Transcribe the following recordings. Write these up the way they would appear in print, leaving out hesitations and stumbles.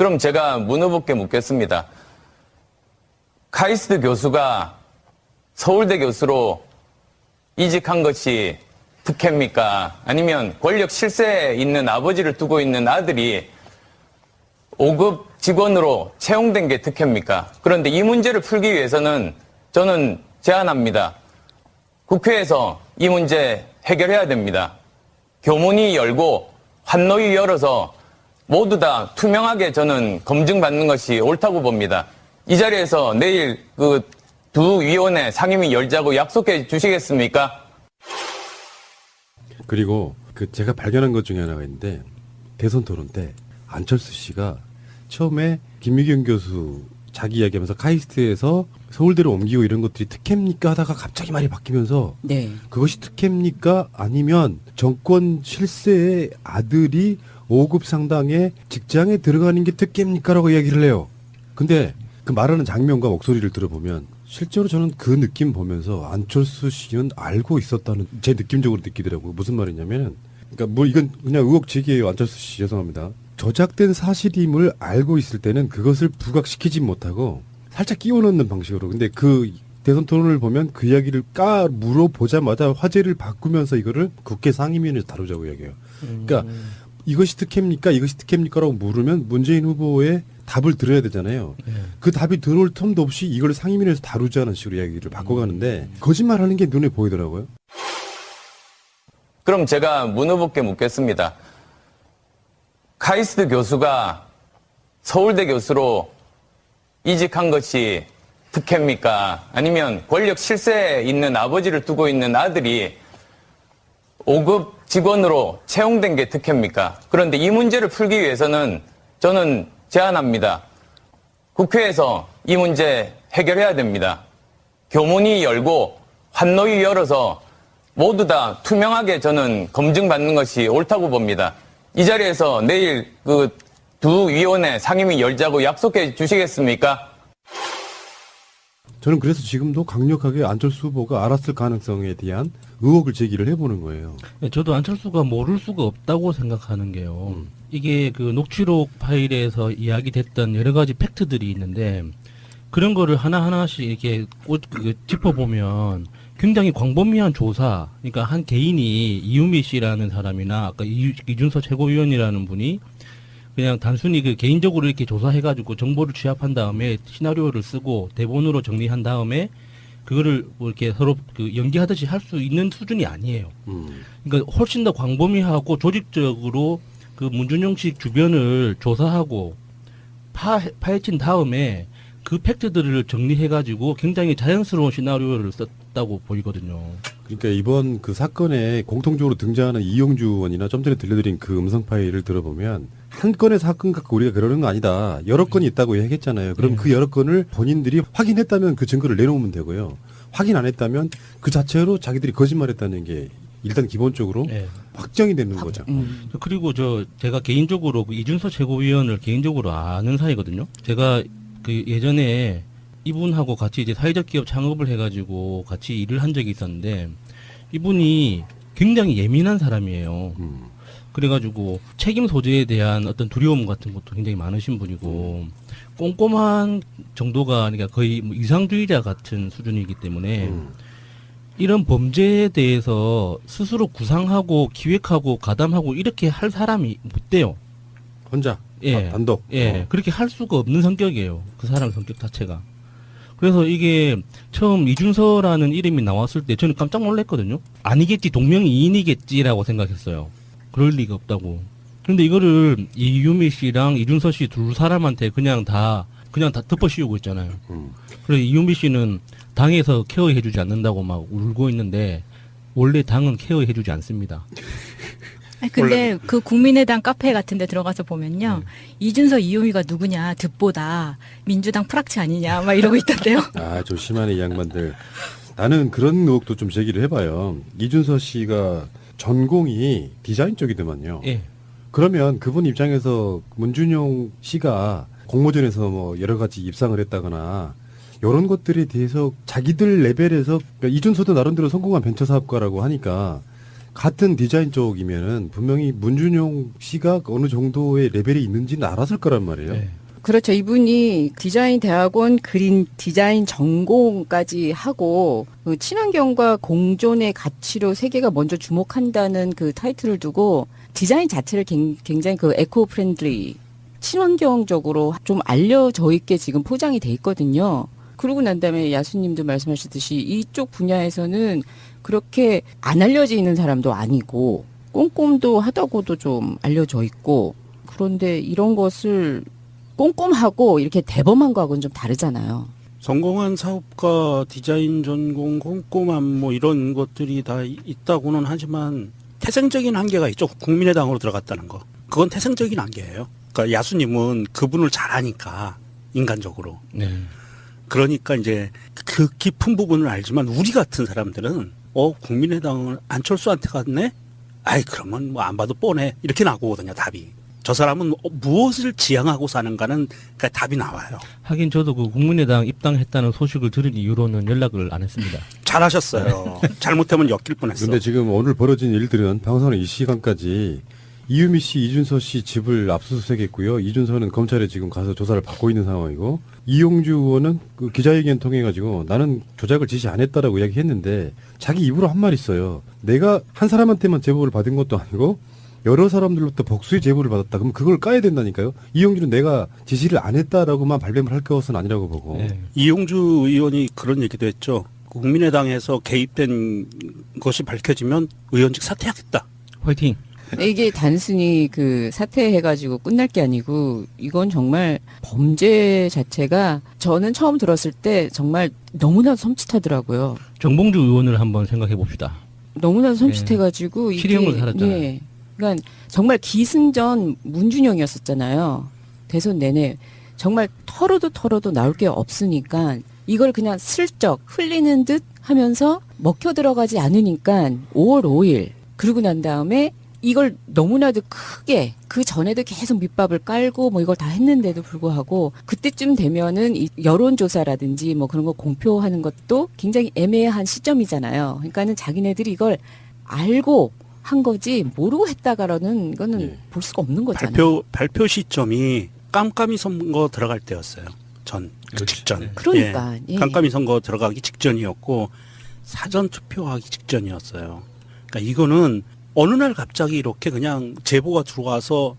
그럼 제가 문 후보께 묻겠습니다. 카이스트 교수가 서울대 교수로 이직한 것이 특혜입니까? 아니면 권력 실세에 있는 아버지를 두고 있는 아들이 5급 직원으로 채용된 게 특혜입니까? 그런데 이 문제를 풀기 위해서는 저는 제안합니다. 국회에서 이 문제 해결해야 됩니다. 교문이 열고 환노위 열어서 모두 다 투명하게 저는 검증받는 것이 옳다고 봅니다. 이 자리에서 내일 그 두 위원회 상임위 열자고 약속해 주시겠습니까? 그리고 제가 발견한 것 중에 하나가 있는데 대선 토론 때 안철수 씨가 처음에 김미경 교수 자기 이야기하면서 카이스트에서 서울대로 옮기고 이런 것들이 특혜입니까 하다가 갑자기 말이 바뀌면서 네. 그것이 특혜입니까 아니면 정권 실세의 아들이 5급 상당의 직장에 들어가는 게 특혜입니까 라고 이야기를 해요. 근데 그 말하는 장면과 목소리를 들어보면 실제로 저는 그 느낌 보면서 안철수 씨는 알고 있었다는 제 느낌적으로 느끼더라고요. 무슨 말이냐면 그러니까 뭐 이건 그냥 의혹 제기예요. 안철수 씨 죄송합니다. 저작된 사실임을 알고 있을 때는 그것을 부각시키지 못하고 살짝 끼워 넣는 방식으로. 근데 그 대선 토론을 보면 그 이야기를 물어보자마자 화제를 바꾸면서 이거를 국회 상임위원회에서 다루자고 이야기해요. 그러니까 이것이 특혜입니까? 이것이 특혜입니까? 라고 물으면 문재인 후보의 답을 들어야 되잖아요. 그 답이 들어올 틈도 없이 이걸 상임위에서 다루자는 식으로 이야기를 바꿔가는데 거짓말하는 게 눈에 보이더라고요. 그럼 제가 문 후보께 묻겠습니다. 카이스트 교수가 서울대 교수로 이직한 것이 특혜입니까? 아니면 권력 실세에 있는 아버지를 두고 있는 아들이 5급 직원으로 채용된 게 특혜입니까? 그런데 이 문제를 풀기 위해서는 저는 제안합니다. 국회에서 이 문제 해결해야 됩니다. 교문이 열고 환노위 열어서 모두 다 투명하게 저는 검증받는 것이 옳다고 봅니다. 이 자리에서 내일 그 두 위원회 상임위 열자고 약속해 주시겠습니까? 저는 그래서 지금도 강력하게 안철수 후보가 알았을 가능성에 대한 의혹을 제기를 해보는 거예요. 네, 저도 안철수가 모를 수가 없다고 생각하는 게요. 이게 그 녹취록 파일에서 이야기됐던 여러 가지 팩트들이 있는데 그런 거를 하나하나씩 이렇게 짚어보면 굉장히 광범위한 조사, 그러니까 한 개인이 이유미 씨라는 사람이나 아까 이준서 최고위원이라는 분이 그냥 단순히 그 개인적으로 이렇게 조사해가지고 정보를 취합한 다음에 시나리오를 쓰고 대본으로 정리한 다음에 그거를 뭐 이렇게 서로 그 연기하듯이 할 수 있는 수준이 아니에요. 그러니까 훨씬 더 광범위하고 조직적으로 그 문준용 씨 주변을 조사하고 파헤친 다음에 그 팩트들을 정리해가지고 굉장히 자연스러운 시나리오를 썼다고 보이거든요. 그러니까 이번 그 사건에 공통적으로 등장하는 이용주 의원이나 좀 전에 들려드린 그 음성 파일을 들어보면 한 건의 사건 갖고 우리가 그러는 거 아니다. 여러 건이 있다고 얘기했잖아요. 그럼 그 여러 건을 본인들이 확인했다면 그 증거를 내놓으면 되고요. 확인 안 했다면 그 자체로 자기들이 거짓말했다는 게 일단 기본적으로 확정이 되는 거죠. 그리고 제가 개인적으로 그 이준서 최고위원을 개인적으로 아는 사이거든요. 제가 그 예전에 이분하고 같이 이제 사회적 기업 창업을 해가지고 같이 일을 한 적이 있었는데 이분이 굉장히 예민한 사람이에요. 그래가지고 책임 소재에 대한 어떤 두려움 같은 것도 굉장히 많으신 분이고 꼼꼼한 정도가 그러니까 거의 뭐 이상주의자 같은 수준이기 때문에 이런 범죄에 대해서 스스로 구상하고 기획하고 가담하고 이렇게 할 사람이 못 돼요. 혼자 단독. 그렇게 할 수가 없는 성격이에요. 그 사람 성격 자체가. 그래서 이게 처음 이준서라는 이름이 나왔을 때 저는 깜짝 놀랐거든요. 아니겠지, 동명이인이겠지라고 생각했어요. 그럴 리가 없다고. 그런데 이거를 이유미 씨랑 이준서 씨 두 사람한테 그냥 다 덮어 씌우고 있잖아요. 그래서 이유미 씨는 당에서 케어해주지 않는다고 막 울고 있는데 원래 당은 케어해주지 않습니다. 근데 그 국민의당 카페 같은 데 들어가서 보면요. 이준서 이유미가 누구냐 득보다 민주당 프락치 아니냐 막 이러고 있던데요. 좀 심하네 이 양반들. 나는 그런 의혹도 좀 제기를 해봐요. 이준서 씨가 전공이 디자인 쪽이더만요. 그러면 그분 입장에서 문준용 씨가 공모전에서 뭐 여러 가지 입상을 했다거나 이런 것들에 대해서 자기들 레벨에서 그러니까 이준서도 나름대로 성공한 벤처 사업가라고 하니까 같은 디자인 쪽이면은 분명히 문준용 씨가 어느 정도의 레벨이 있는지는 알았을 거란 말이에요. 네. 그렇죠. 이분이 디자인 대학원 그린 디자인 전공까지 하고 그 친환경과 공존의 가치로 세계가 먼저 주목한다는 그 타이틀을 두고 디자인 자체를 굉장히 그 에코 프렌들리 친환경적으로 좀 알려져 있게 지금 포장이 돼 있거든요. 그러고 난 다음에 야수님도 말씀하셨듯이 이쪽 분야에서는 그렇게 안 알려져 있는 사람도 아니고 꼼꼼도 하다고도 좀 알려져 있고 그런데 이런 것을 꼼꼼하고 이렇게 대범한 거하고는 좀 다르잖아요. 성공한 사업가, 디자인 전공, 꼼꼼함 뭐 이런 것들이 다 있다고는 하지만 태생적인 한계가 있죠. 국민의당으로 들어갔다는 거. 그건 태생적인 한계예요. 그러니까 야수님은 그분을 잘 아니까 인간적으로. 네. 그러니까 이제 그 깊은 부분을 알지만 우리 같은 사람들은 국민의당을 안철수한테 갔네? 아이 그러면 뭐 안 봐도 뻔해. 이렇게 나오거든요, 답이. 저 사람은 무엇을 지향하고 사는가는 그러니까 답이 나와요. 하긴 저도 그 국민의당 입당했다는 소식을 들은 이후로는 연락을 안 했습니다. 잘하셨어요. 잘못하면 엮일 뻔했어. 근데 지금 오늘 벌어진 일들은 방송하는 이 시간까지 이유미 씨, 이준서 씨 집을 압수수색했고요. 이준서는 검찰에 지금 가서 조사를 받고 있는 상황이고 이용주 의원은 그 기자회견 통해 가지고 나는 조작을 지시 안 했다라고 이야기했는데 자기 입으로 한 말 있어요. 내가 한 사람한테만 제보를 받은 것도 아니고 여러 사람들로부터 복수의 제보를 받았다. 그럼 그걸 까야 된다니까요. 이용주는 내가 지시를 안 했다라고만 발뺌을 할 것은 아니라고 보고. 네. 이용주 의원이 그런 얘기도 했죠. 국민의당에서 개입된 것이 밝혀지면 의원직 사퇴하겠다. 화이팅! 이게 단순히 그 사퇴해가지고 끝날 게 아니고 이건 정말 범죄 자체가 저는 처음 들었을 때 정말 너무나도 섬찟하더라고요. 정봉주 의원을 한번 생각해 봅시다. 너무나도 섬찟해가지고 이게 실형을 살았잖아요. 네. 그러니까 정말 기승전 문준영이었었잖아요. 대선 내내 정말 털어도 나올 게 없으니까 이걸 그냥 슬쩍 흘리는 듯 하면서 먹혀 들어가지 않으니까 5월 5일 그러고 난 다음에 이걸 너무나도 크게 그 전에도 계속 밑밥을 깔고 뭐 이걸 다 했는데도 불구하고 그때쯤 되면은 이 여론조사라든지 뭐 그런 거 공표하는 것도 굉장히 애매한 시점이잖아요. 그러니까는 자기네들이 이걸 알고 한 거지 모르고 했다가라는 거는 네. 볼 수가 없는 거잖아요. 발표 시점이 깜깜이 선거 들어갈 때였어요. 그 직전. 그러니까, 예. 깜깜이 선거 들어가기 직전이었고 사전 투표하기 직전이었어요. 그러니까 이거는 어느 날 갑자기 이렇게 그냥 제보가 들어와서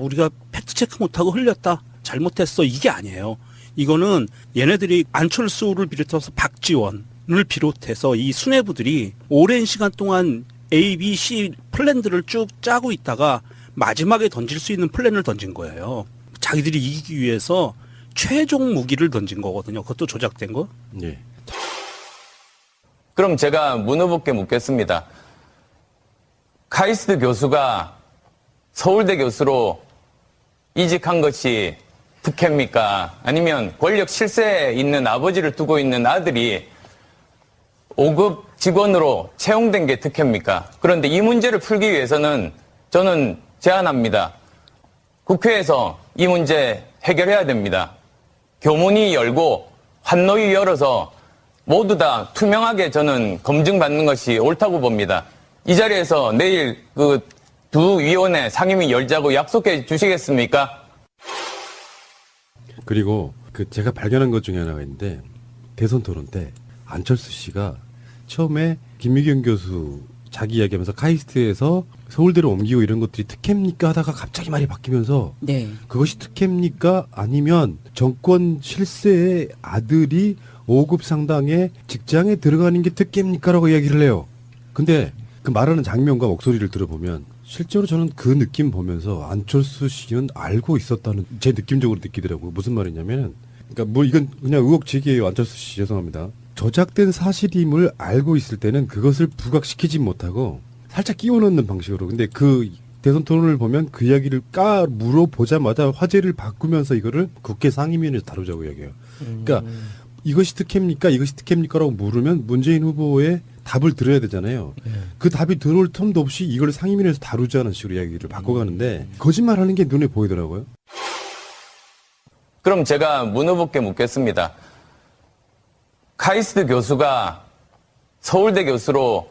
우리가 팩트 체크 못하고 흘렸다. 잘못했어. 이게 아니에요. 이거는 얘네들이 안철수를 비롯해서 박지원을 비롯해서 이 수뇌부들이 오랜 시간 동안 A, B, C 플랜들을 쭉 짜고 있다가 마지막에 던질 수 있는 플랜을 던진 거예요. 자기들이 이기기 위해서 최종 무기를 던진 거거든요. 그것도 조작된 거. 예. 그럼 제가 문 후보께 묻겠습니다. 카이스트 교수가 서울대 교수로 이직한 것이 특혜입니까? 아니면 권력 실세에 있는 아버지를 두고 있는 아들이 5급 직원으로 채용된 게 특혜입니까? 그런데 이 문제를 풀기 위해서는 저는 제안합니다. 국회에서 이 문제 해결해야 됩니다. 교문이 열고 환노위 열어서 모두 다 투명하게 저는 검증받는 것이 옳다고 봅니다. 이 자리에서 내일 그 두 위원회 상임위 열자고 약속해 주시겠습니까? 그리고 그 제가 발견한 것 중에 하나가 있는데 대선 토론 때 안철수 씨가 처음에 김미경 교수 자기 이야기하면서 카이스트에서 서울대로 옮기고 이런 것들이 특혜입니까 하다가 갑자기 말이 바뀌면서 네. 그것이 특혜입니까 아니면 정권 실세의 아들이 5급 상당의 직장에 들어가는 게 특혜입니까라고 이야기를 해요. 근데 그 말하는 장면과 목소리를 들어보면 실제로 저는 그 느낌 보면서 안철수 씨는 알고 있었다는 제 느낌적으로 느끼더라고요. 무슨 말이냐면 그러니까 뭐 이건 그냥 의혹제기예요. 안철수 씨 죄송합니다. 저작된 사실임을 알고 있을 때는 그것을 부각시키지 못하고 살짝 끼워 넣는 방식으로. 근데 그 대선 토론을 보면 그 이야기를 물어보자마자 화제를 바꾸면서 이거를 국회 상임위원회에서 다루자고 이야기해요. 그러니까 이것이 특혜입니까? 이것이 특혜입니까?라고 물으면 문재인 후보의 답을 들어야 되잖아요. 그 답이 들어올 틈도 없이 이걸 상임위에서 다루자는 식으로 이야기를 바꿔가는데 거짓말하는 게 눈에 보이더라고요. 그럼 제가 문 후보께 묻겠습니다. 카이스트 교수가 서울대 교수로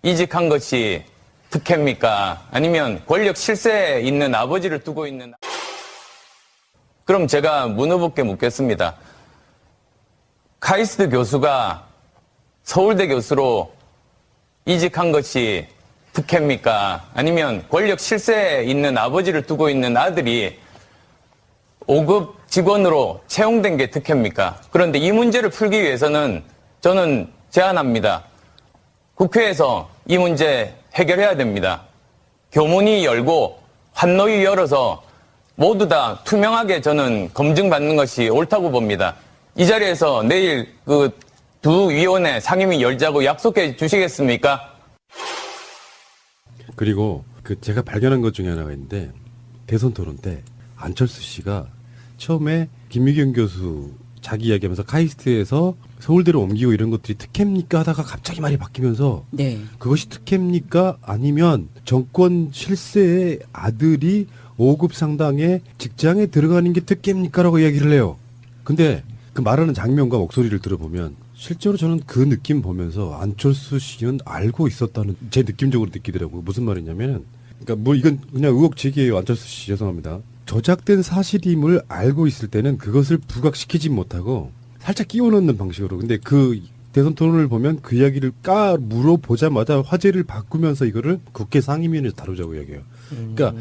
이직한 것이 특혜입니까? 아니면 권력 실세에 있는 아버지를 두고 있는. 그럼 제가 문 후보께 묻겠습니다. 카이스트 교수가 서울대 교수로 이직한 것이 특혜입니까? 아니면 권력 실세에 있는 아버지를 두고 있는 아들이 5급 직원으로 채용된 게 특혜입니까? 그런데 이 문제를 풀기 위해서는 저는 제안합니다. 국회에서 이 문제 해결해야 됩니다. 교문이 열고 환노위 열어서 모두 다 투명하게 저는 검증받는 것이 옳다고 봅니다. 이 자리에서 내일 그 두 위원회 상임위 열자고 약속해 주시겠습니까? 그리고 그 제가 발견한 것 중에 하나가 있는데 대선 토론 때 안철수 씨가 처음에 김미경 교수 자기 이야기하면서 카이스트에서 서울대로 옮기고 이런 것들이 특혜입니까 하다가 갑자기 말이 바뀌면서 네. 그것이 특혜입니까 아니면 정권 실세의 아들이 5급 상당의 직장에 들어가는 게 특혜입니까라고 이야기를 해요. 근데 그 말하는 장면과 목소리를 들어보면 실제로 저는 그 느낌 보면서 안철수 씨는 알고 있었다는 제 느낌적으로 느끼더라고요. 무슨 말이냐면 그러니까 뭐 이건 그냥 의혹 제기예요. 안철수 씨 죄송합니다. 저작된 사실임을 알고 있을 때는 그것을 부각시키지 못하고 살짝 끼워 넣는 방식으로. 근데 그 대선 토론을 보면 그 이야기를 물어보자마자 화제를 바꾸면서 이거를 국회 상임위원회에서 다루자고 이야기해요. 그러니까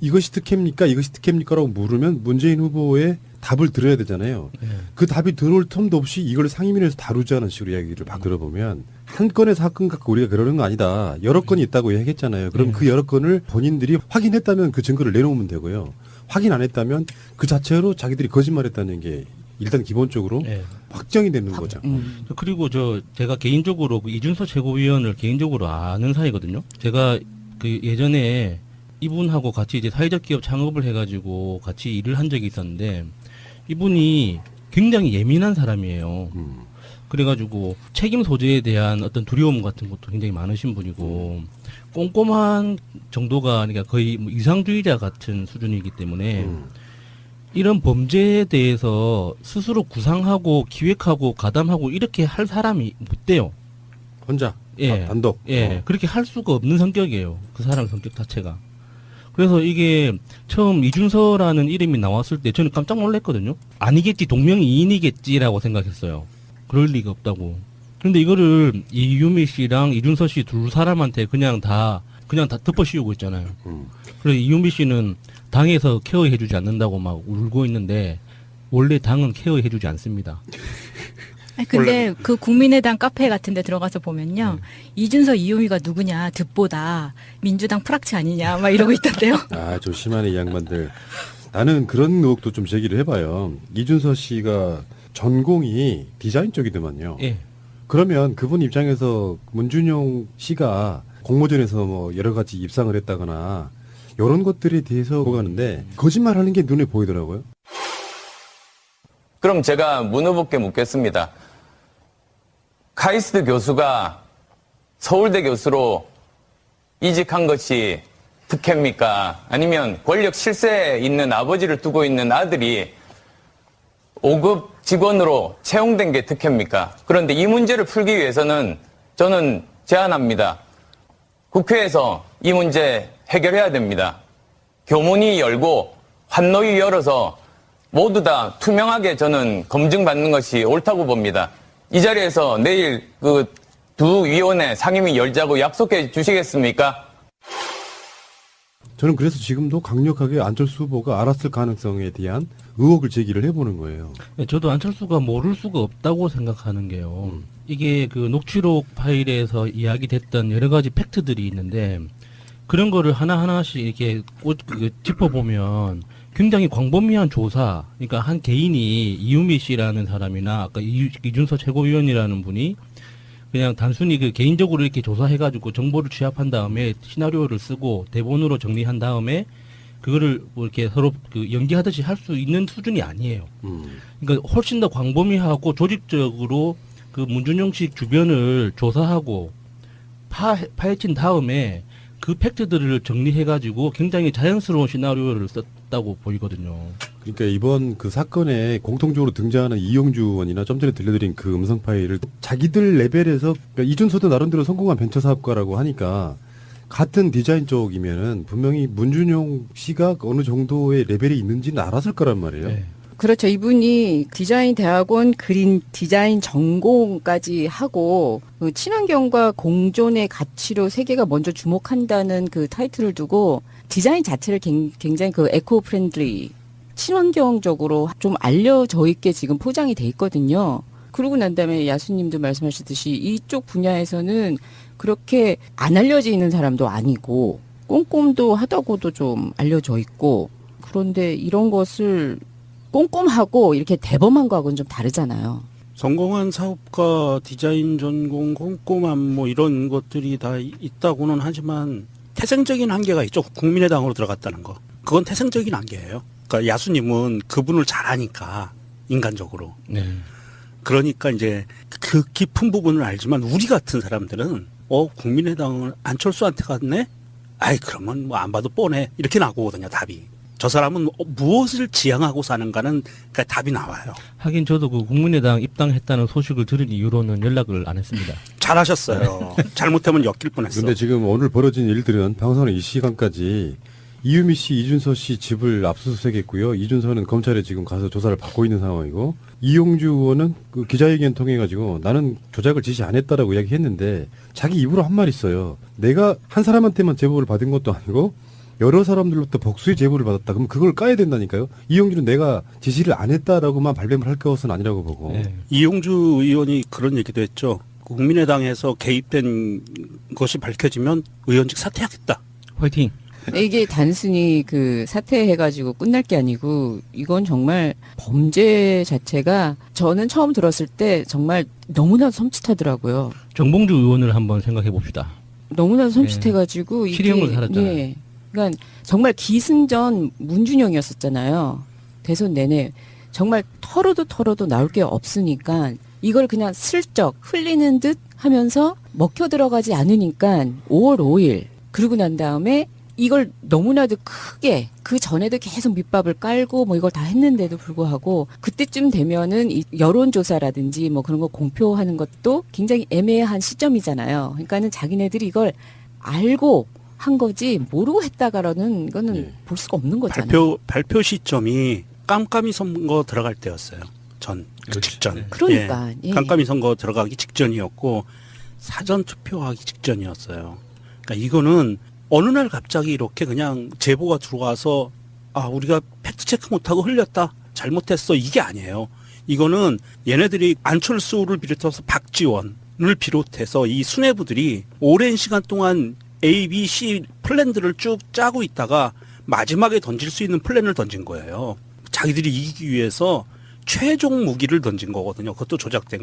이것이 특혜입니까? 이것이 특혜입니까?라고 물으면 문재인 후보의 답을 들어야 되잖아요. 그 답이 들어올 틈도 없이 이걸 상임위에서 다루자는 식으로 이야기를 막 들어보면 한 건의 사건 갖고 우리가 그러는 거 아니다. 여러 건이 있다고 얘기했잖아요. 그럼 그 여러 건을 본인들이 확인했다면 그 증거를 내놓으면 되고요. 확인 안 했다면 그 자체로 자기들이 거짓말했다는 게 일단 기본적으로 확정이 되는 거죠. 그리고 제가 개인적으로 그 이준서 최고위원을 개인적으로 아는 사이거든요. 제가 그 예전에 이분하고 같이 이제 사회적 기업 창업을 해가지고 같이 일을 한 적이 있었는데 이분이 굉장히 예민한 사람이에요. 그래가지고 책임 소재에 대한 어떤 두려움 같은 것도 굉장히 많으신 분이고 꼼꼼한 정도가 그러니까 거의 뭐 이상주의자 같은 수준이기 때문에 이런 범죄에 대해서 스스로 구상하고 기획하고 가담하고 이렇게 할 사람이 못 돼요. 혼자 예. 단독. 그렇게 할 수가 없는 성격이에요. 그 사람 성격 자체가. 그래서 이게 처음 이준서라는 이름이 나왔을 때 저는 깜짝 놀랐거든요. 아니겠지, 동명이인이겠지라고 생각했어요. 그럴 리가 없다고. 그런데 이거를 이유미 씨랑 이준서 씨 두 사람한테 그냥 다 덮어씌우고 있잖아요. 그래서 이유미 씨는 당에서 케어해주지 않는다고 막 울고 있는데 원래 당은 케어해주지 않습니다. 아니, 근데 그 국민의당 카페 같은 데 들어가서 보면요. 이준서 이유미가 누구냐, 득보다 민주당 프락치 아니냐, 막 이러고 있던데요. 아, 조심하네, 이 양반들. 나는 그런 의혹도 좀 제기를 해봐요. 이준서 씨가 전공이 디자인 쪽이더만요. 예. 그러면 그분 입장에서 문준용 씨가 공모전에서 뭐 여러 가지 입상을 했다거나 이런 것들에 대해서 보가는데 거짓말하는 게 눈에 보이더라고요. 그럼 제가 문 후보께 묻겠습니다. 카이스트 교수가 서울대 교수로 이직한 것이 특혜입니까? 아니면 권력 실세에 있는 아버지를 두고 있는 아들이 5급 직원으로 채용된 게 특혜입니까? 그런데 이 문제를 풀기 위해서는 저는 제안합니다. 국회에서 이 문제 해결해야 됩니다. 교문이 열고 환노위 열어서 모두 다 투명하게 저는 검증받는 것이 옳다고 봅니다. 이 자리에서 내일 그 두 위원회 상임위 열자고 약속해 주시겠습니까? 저는 그래서 지금도 강력하게 안철수 후보가 알았을 가능성에 대한 의혹을 제기를 해보는 거예요. 네, 저도 안철수가 모를 수가 없다고 생각하는 게요. 이게 그 녹취록 파일에서 이야기됐던 여러 가지 팩트들이 있는데 그런 거를 하나하나씩 이렇게 짚어보면 굉장히 광범위한 조사, 그러니까 한 개인이 이유미 씨라는 사람이나 아까 이준서 최고위원이라는 분이 그냥 단순히 그 개인적으로 이렇게 조사해가지고 정보를 취합한 다음에 시나리오를 쓰고 대본으로 정리한 다음에 그거를 뭐 이렇게 서로 그 연기하듯이 할 수 있는 수준이 아니에요. 그러니까 훨씬 더 광범위하고 조직적으로 그 문준용 씨 주변을 조사하고 파헤친 다음에 그 팩트들을 정리해가지고 굉장히 자연스러운 시나리오를 없다고 보이거든요. 그러니까 이번 그 사건에 공통적으로 등장하는 이용주 의원이나 좀 전에 들려드린 그 음성 파일을 자기들 레벨에서, 그러니까 이준서도 나름대로 성공한 벤처 사업가라고 하니까 같은 디자인 쪽이면은 분명히 문준용 씨가 어느 정도의 레벨이 있는지는 알았을 거란 말이에요. 네. 그렇죠. 이분이 디자인 대학원 그린 디자인 전공까지 하고 그 친환경과 공존의 가치로 세계가 먼저 주목한다는 그 타이틀을 두고 디자인 자체를 굉장히 그 에코 프렌들리 친환경적으로 좀 알려져 있게 지금 포장이 돼 있거든요. 그러고 난 다음에 야수님도 말씀하셨듯이 이쪽 분야에서는 그렇게 안 알려져 있는 사람도 아니고 꼼꼼도 하다고도 좀 알려져 있고, 그런데 이런 것을 꼼꼼하고 이렇게 대범한 거하고는 좀 다르잖아요. 성공한 사업가, 디자인 전공, 꼼꼼함 뭐 이런 것들이 다 있다고는 하지만 태생적인 한계가 있죠. 국민의당으로 들어갔다는 거. 그건 태생적인 한계예요. 그러니까 야수님은 그분을 잘 아니까 인간적으로. 네. 그러니까 이제 그 깊은 부분을 알지만 우리 같은 사람들은 국민의당은 안철수한테 갔네? 아이 그러면 뭐 안 봐도 뻔해. 이렇게 나오거든요, 답이. 저 사람은 무엇을 지향하고 사는가는 그러니까 답이 나와요. 하긴 저도 그 국민의당 입당했다는 소식을 들은 이후로는 연락을 안 했습니다. 잘하셨어요. 잘못하면 엮일 뻔했어. 근데 지금 오늘 벌어진 일들은 방송하는 이 시간까지 이유미 씨, 이준서 씨 집을 압수수색했고요. 이준서는 검찰에 지금 가서 조사를 받고 있는 상황이고, 이용주 의원은 그 기자회견 통해 가지고 나는 조작을 지시 안 했다라고 이야기했는데 자기 입으로 한 말 있어요. 내가 한 사람한테만 제보를 받은 것도 아니고 여러 사람들로부터 복수의 제보를 받았다. 그럼 그걸 까야 된다니까요. 이용주는 내가 지시를 안 했다라고만 발뺌을 할 것은 아니라고 보고. 네. 이용주 의원이 그런 얘기도 했죠. 국민의당에서 개입된 것이 밝혀지면 의원직 사퇴하겠다. 화이팅! 이게 단순히 그 사퇴해가지고 끝날 게 아니고 이건 정말 범죄 자체가 저는 처음 들었을 때 정말 너무나도 섬찟하더라고요. 정봉주 의원을 한번 생각해 봅시다. 너무나도 섬찟해가지고 이게 실형을 살았잖아요. 예. 그러니까 정말 기승전 문준영이었었잖아요. 대선 내내 정말 털어도 나올 게 없으니까 이걸 그냥 슬쩍 흘리는 듯 하면서 먹혀 들어가지 않으니까 5월 5일 그러고 난 다음에 이걸 너무나도 크게 그 전에도 계속 밑밥을 깔고 뭐 이걸 다 했는데도 불구하고 그때쯤 되면은 이 여론조사라든지 뭐 그런 거 공표하는 것도 굉장히 애매한 시점이잖아요. 그러니까는 자기네들이 이걸 알고 한 거지 모르고 했다가라는 거는 네. 볼 수가 없는 거잖아요. 발표 시점이 깜깜이 선거 들어갈 때였어요. 직전. 네. 그러니까 예. 예. 깜깜이 선거 들어가기 직전이었고 사전 투표하기 직전이었어요. 그러니까 이거는 어느 날 갑자기 이렇게 그냥 제보가 들어와서 우리가 팩트 체크 못하고 흘렸다. 잘못했어. 이게 아니에요. 이거는 얘네들이 안철수를 비롯해서 박지원을 비롯해서 이 수뇌부들이 오랜 시간 동안 A, B, C 플랜들을 쭉 짜고 있다가 마지막에 던질 수 있는 플랜을 던진 거예요. 자기들이 이기기 위해서 최종 무기를 던진 거거든요. 그것도 조작된